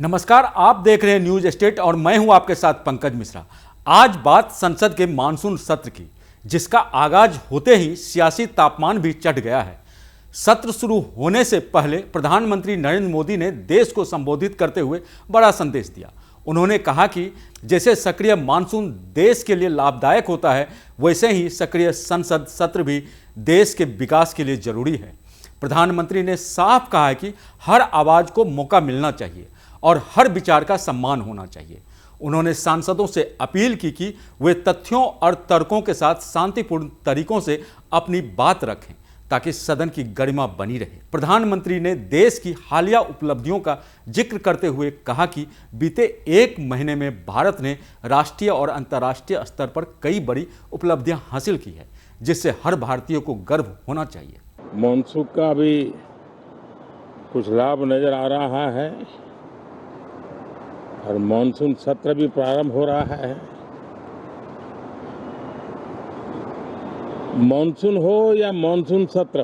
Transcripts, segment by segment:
नमस्कार, आप देख रहे हैं न्यूज स्टेट और मैं हूं आपके साथ पंकज मिश्रा। आज बात संसद के मानसून सत्र की, जिसका आगाज होते ही सियासी तापमान भी चढ़ गया है। सत्र शुरू होने से पहले प्रधानमंत्री नरेंद्र मोदी ने देश को संबोधित करते हुए बड़ा संदेश दिया। उन्होंने कहा कि जैसे सक्रिय मानसून देश के लिए लाभदायक होता है, वैसे ही सक्रिय संसद सत्र भी देश के विकास के लिए जरूरी है। प्रधानमंत्री ने साफ कहा है कि हर आवाज को मौका मिलना चाहिए और हर विचार का सम्मान होना चाहिए। उन्होंने सांसदों से अपील की कि वे तथ्यों और तर्कों के साथ शांतिपूर्ण तरीकों से अपनी बात रखें ताकि सदन की गरिमा बनी रहे। प्रधानमंत्री ने देश की हालिया उपलब्धियों का जिक्र करते हुए कहा कि बीते एक महीने में भारत ने राष्ट्रीय और अंतर्राष्ट्रीय स्तर पर कई बड़ी उपलब्धियां हासिल की है, जिससे हर भारतीय को गर्व होना चाहिए। मानसून का भी कुछ लाभ नजर आ रहा है और मानसून सत्र भी प्रारंभ हो रहा है। मानसून हो या मानसून सत्र,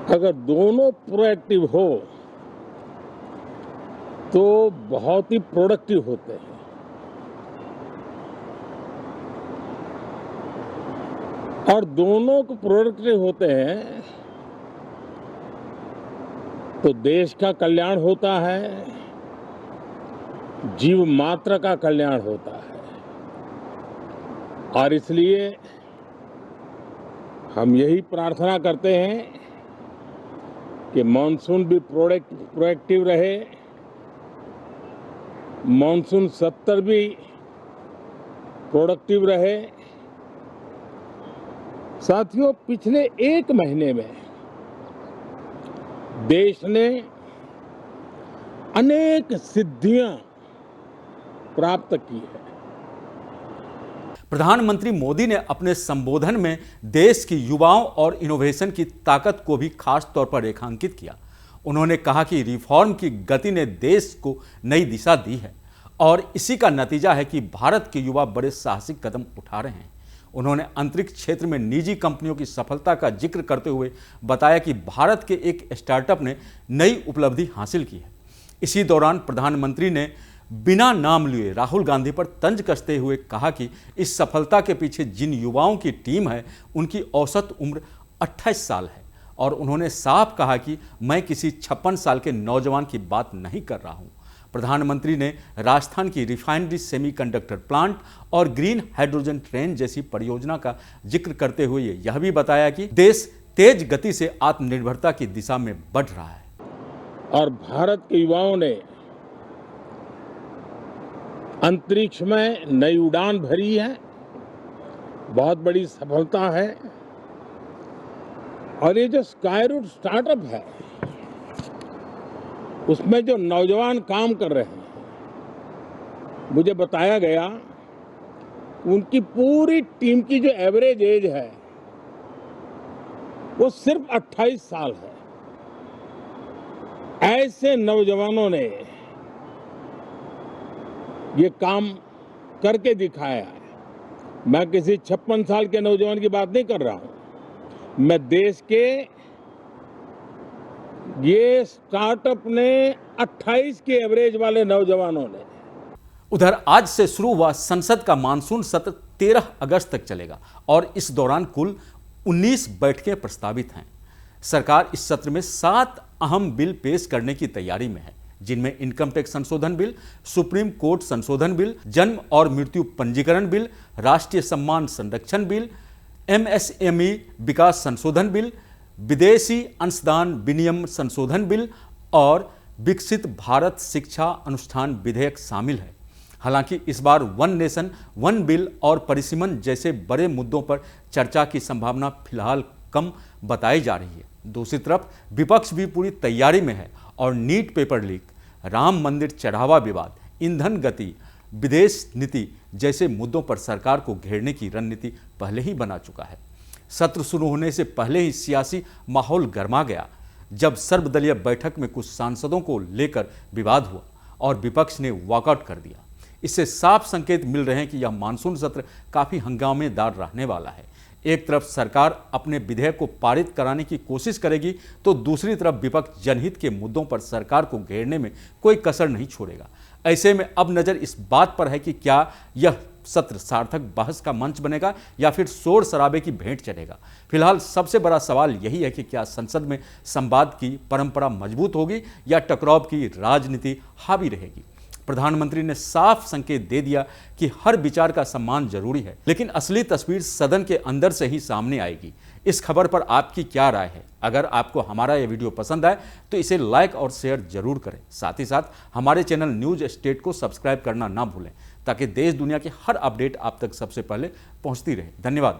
अगर दोनों प्रोएक्टिव हो तो बहुत ही प्रोडक्टिव होते हैं। और दोनों को प्रोडक्टिव होते हैं तो देश का कल्याण होता है, जीव मात्र का कल्याण होता है। और इसलिए हम यही प्रार्थना करते हैं कि मानसून भी प्रोएक्टिव रहे, मानसून सत्र भी प्रोडक्टिव रहे। साथियों, पिछले एक महीने में देश ने अनेक सिद्धियां प्राप्त की है। प्रधानमंत्री मोदी ने अपने संबोधन में देश की युवाओं और इनोवेशन की ताकत को भी खास तौर पर रेखांकित किया। उन्होंने कहा कि रिफॉर्म की गति ने देश को नई दिशा दी है और इसी का नतीजा है कि भारत के युवा बड़े साहसिक कदम उठा रहे हैं। उन्होंने अंतरिक्ष क्षेत्र में निजी कंपनियों की सफलता का जिक्र करते हुए बताया कि भारत के एक स्टार्टअप ने नई उपलब्धि हासिल की है। इसी दौरान प्रधानमंत्री ने बिना नाम लिए राहुल गांधी पर तंज कसते हुए कहा कि इस सफलता के पीछे जिन युवाओं की टीम है, उनकी औसत उम्र 28 साल है और उन्होंने साफ कहा कि मैं किसी 56 साल के नौजवान की बात नहीं कर रहा हूं। प्रधानमंत्री ने राजस्थान की रिफाइनरी सेमीकंडक्टर प्लांट और ग्रीन हाइड्रोजन ट्रेन जैसी परियोजना का जिक्र करते हुए यह भी बताया कि देश तेज गति से आत्मनिर्भरता की दिशा में बढ़ रहा है। और भारत के युवाओं ने अंतरिक्ष में नई उड़ान भरी है, बहुत बड़ी सफलता है। और ये जो स्काईरूट स्टार्टअप है, उसमें जो नौजवान काम कर रहे हैं, मुझे बताया गया उनकी पूरी टीम की जो एवरेज एज है वो सिर्फ 28 साल है। ऐसे नौजवानों ने ये काम करके दिखाया है। मैं किसी 56 साल के नौजवान की बात नहीं कर रहा हूं, मैं देश के ये स्टार्टअप ने 28 के एवरेज वाले नौजवानों ने। उधर आज से शुरू हुआ संसद का मानसून सत्र 13 अगस्त तक चलेगा और इस दौरान कुल 19 बैठकें प्रस्तावित हैं। सरकार इस सत्र में 7 अहम बिल पेश करने की तैयारी में है, जिनमें इनकम टैक्स संशोधन बिल, सुप्रीम कोर्ट संशोधन बिल, जन्म और मृत्यु पंजीकरण बिल, राष्ट्रीय सम्मान संरक्षण बिल, MSME विकास संशोधन बिल, विदेशी अंशदान विनियम संशोधन बिल और विकसित भारत शिक्षा अनुष्ठान विधेयक शामिल है। हालांकि इस बार वन नेशन वन बिल और परिसीमन जैसे बड़े मुद्दों पर चर्चा की संभावना फिलहाल कम बताई जा रही है। दूसरी तरफ विपक्ष भी पूरी तैयारी में है और नीट पेपर लीक, राम मंदिर चढ़ावा विवाद, ईंधन गति, विदेश नीति जैसे मुद्दों पर सरकार को घेरने की रणनीति पहले ही बना चुका है। सत्र शुरू होने से पहले ही सियासी माहौल गर्मा गया, जब सर्वदलीय बैठक में कुछ सांसदों को लेकर विवाद हुआ और विपक्ष ने वॉकआउट कर दिया। इससे साफ संकेत मिल रहे हैं कि यह मानसून सत्र काफ़ी हंगामेदार रहने वाला है। एक तरफ सरकार अपने विधेयक को पारित कराने की कोशिश करेगी तो दूसरी तरफ विपक्ष जनहित के मुद्दों पर सरकार को घेरने में कोई कसर नहीं छोड़ेगा। ऐसे में अब नजर इस बात पर है कि क्या यह सत्र सार्थक बहस का मंच बनेगा या फिर शोर शराबे की भेंट चढ़ेगा। फिलहाल सबसे बड़ा सवाल यही है कि क्या संसद में संवाद की परंपरा मजबूत होगी या टकराव की राजनीति हावी रहेगी। प्रधानमंत्री ने साफ संकेत दे दिया कि हर विचार का सम्मान जरूरी है, लेकिन असली तस्वीर सदन के अंदर से ही सामने आएगी। इस खबर पर आपकी क्या राय है? अगर आपको हमारा यह वीडियो पसंद आए तो इसे लाइक और शेयर जरूर करें। साथ ही साथ हमारे चैनल न्यूज स्टेट को सब्सक्राइब करना ना भूलें ताकि देश दुनिया की हर अपडेट आप तक सबसे पहले पहुंचती रहे। धन्यवाद।